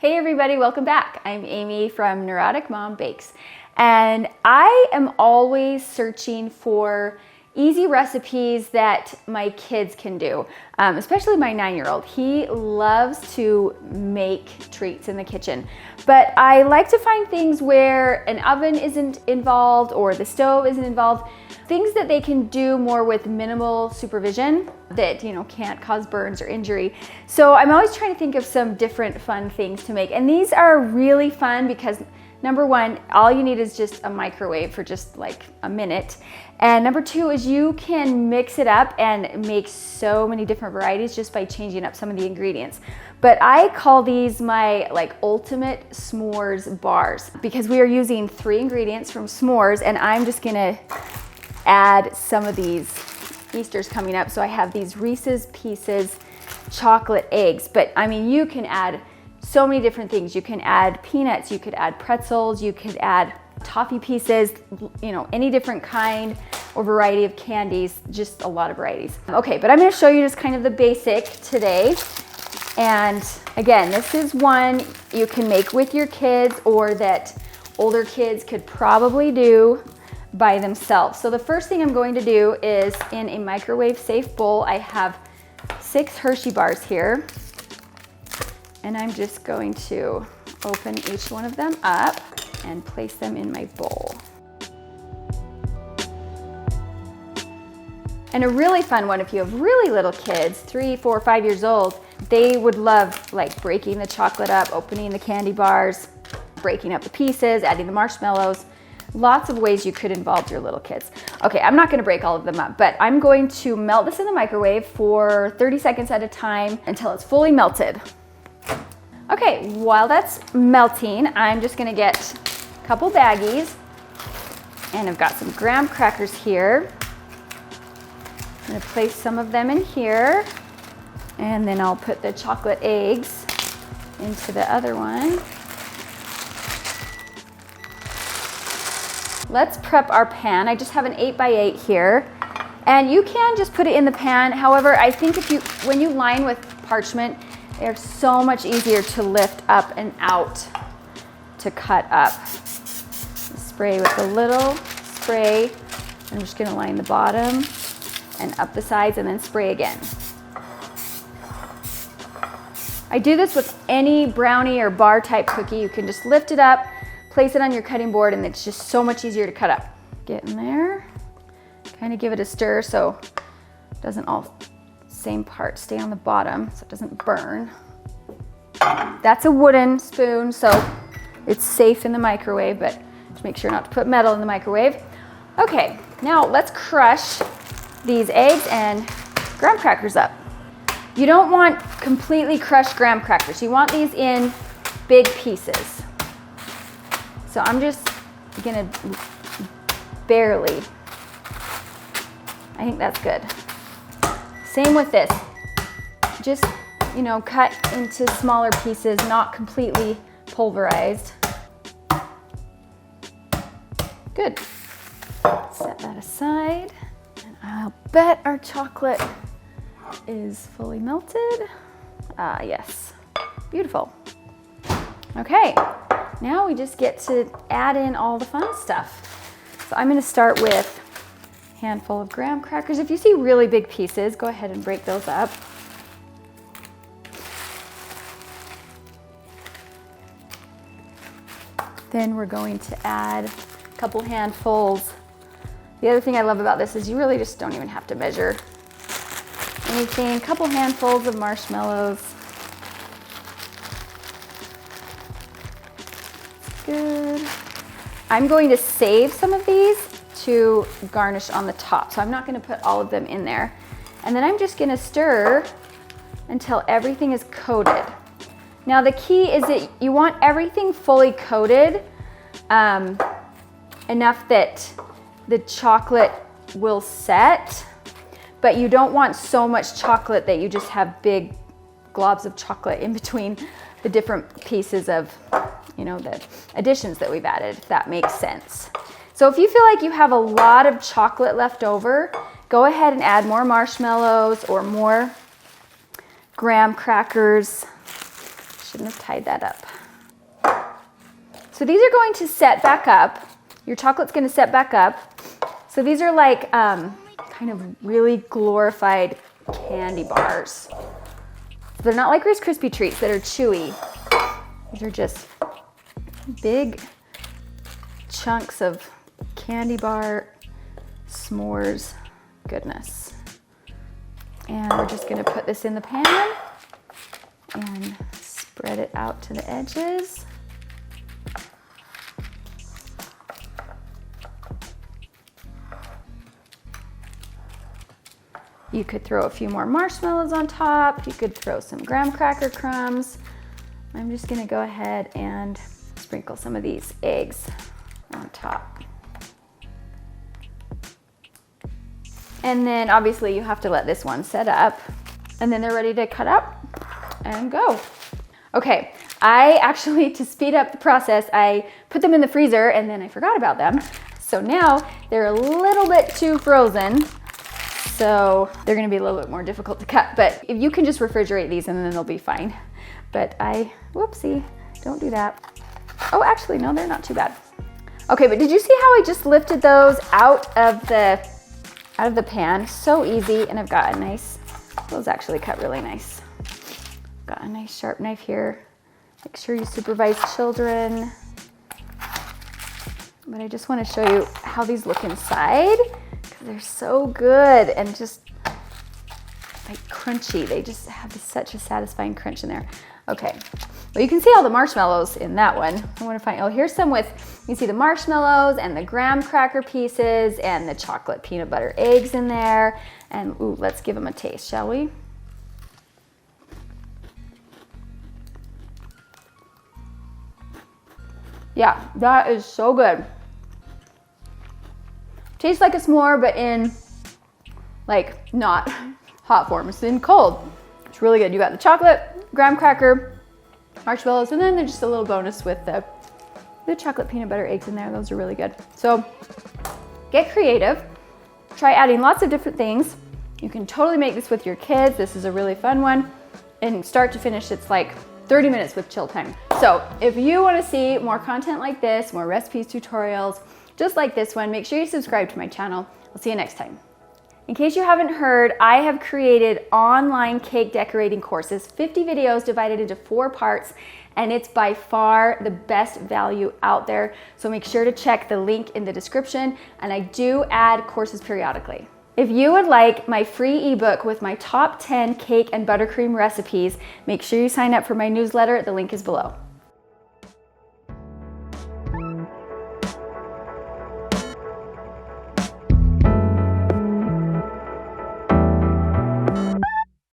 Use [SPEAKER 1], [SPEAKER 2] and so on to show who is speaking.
[SPEAKER 1] Hey everybody, welcome back. I'm Amy from Neurotic Mom Bakes, and I am always searching for easy recipes that my kids can do, especially my 9-year-old. He loves to make treats in the kitchen, but I like to find things where an oven isn't involved or the stove isn't involved, things that they can do more with minimal supervision that, can't cause burns or injury. So I'm always trying to think of some different fun things to make. And these are really fun because number one, all you need is just a microwave for just like a minute. And number two is you can mix it up and make so many different varieties just by changing up some of the ingredients. But I call these my ultimate s'mores bars because we are using 3 ingredients from s'mores, and I'm just gonna add some of these. Easter's coming up, so I have these Reese's Pieces chocolate eggs. But I mean, you can add so many different things. You can add peanuts, you could add pretzels, you could add toffee pieces, any different kind or variety of candies, just a lot of varieties. Okay, but I'm gonna show you just kind of the basic today. And again, this is one you can make with your kids or that older kids could probably do by themselves. So the first thing I'm going to do is, in a microwave safe bowl, I have 6 Hershey bars here. And I'm just going to open each one of them up and place them in my bowl. And a really fun one, if you have really little kids, 3, 4, 5 years old, they would love breaking the chocolate up, opening the candy bars, breaking up the pieces, adding the marshmallows. Lots of ways you could involve your little kids. Okay, I'm not gonna break all of them up, but I'm going to melt this in the microwave for 30 seconds at a time until it's fully melted. Okay, while that's melting, I'm just gonna get a couple baggies, and I've got some graham crackers here. I'm gonna place some of them in here, and then I'll put the chocolate eggs into the other one. Let's prep our pan. I just have an 8x8 here, and you can just put it in the pan. However, I think when you line with parchment, they're so much easier to lift up and out to cut up. Spray with a little spray. I'm just gonna line the bottom and up the sides and then spray again. I do this with any brownie or bar type cookie. You can just lift it up, place it on your cutting board, and it's just so much easier to cut up. Get in there, kind of give it a stir so it doesn't all same part stay on the bottom so it doesn't burn. That's a wooden spoon, so it's safe in the microwave, but just make sure not to put metal in the microwave. Okay, now let's crush these eggs and graham crackers up. You don't want completely crushed graham crackers. You want these in big pieces. So I'm just gonna barely, I think that's good. Same with this, just, cut into smaller pieces, not completely pulverized. Good. Set that aside, and I'll bet our chocolate is fully melted. Ah, yes, beautiful. Okay. Now we just get to add in all the fun stuff. So I'm gonna start with a handful of graham crackers. If you see really big pieces, go ahead and break those up. Then we're going to add a couple handfuls. The other thing I love about this is you really just don't even have to measure anything. A couple handfuls of marshmallows. Good. I'm going to save some of these to garnish on the top, so I'm not going to put all of them in there. And then I'm just going to stir until everything is coated. Now the key is that you want everything fully coated, enough that the chocolate will set, but you don't want so much chocolate that you just have big globs of chocolate in between the different pieces of the additions that we've added, if that makes sense. So if you feel like you have a lot of chocolate left over, go ahead and add more marshmallows or more graham crackers. Shouldn't have tied that up. So these are going to set back up. Your chocolate's going to set back up. So these are like kind of really glorified candy bars. They're not like Rice Krispie treats that are chewy. These are just big chunks of candy bar s'mores goodness. And we're just going to put this in the pan and spread it out to the edges. You could throw a few more marshmallows on top. You could throw some graham cracker crumbs. I'm just gonna go ahead and sprinkle some of these eggs on top. And then obviously you have to let this one set up, and then they're ready to cut up and go. Okay, I actually, to speed up the process, I put them in the freezer and then I forgot about them. So now they're a little bit too frozen. So they're gonna be a little bit more difficult to cut, but if you can just refrigerate these and then they'll be fine. But whoopsie, don't do that. Oh, actually, no, they're not too bad. Okay, but did you see how I just lifted those out of the pan? So easy, and I've got a nice, those actually cut really nice. Got a nice sharp knife here. Make sure you supervise children. But I just wanna show you how these look inside. They're so good and just like crunchy. They just have such a satisfying crunch in there. Okay, well, you can see all the marshmallows in that one. I want to find, oh, here's some with, you can see the marshmallows and the graham cracker pieces and the chocolate peanut butter eggs in there. And ooh, let's give them a taste, shall we? Yeah, that is so good. Tastes like a s'more, but in like not hot form, it's in cold. It's really good. You got the chocolate, graham cracker, marshmallows, and then there's just a little bonus with the chocolate peanut butter eggs in there. Those are really good. So get creative. Try adding lots of different things. You can totally make this with your kids. This is a really fun one. And start to finish, it's like 30 minutes with chill time. So if you want to see more content like this, more recipes, tutorials, just like this one, make sure you subscribe to my channel. I'll see you next time. In case you haven't heard, I have created online cake decorating courses, 50 videos divided into 4 parts, and it's by far the best value out there. So make sure to check the link in the description, and I do add courses periodically. If you would like my free ebook with my top 10 cake and buttercream recipes, make sure you sign up for my newsletter. The link is below.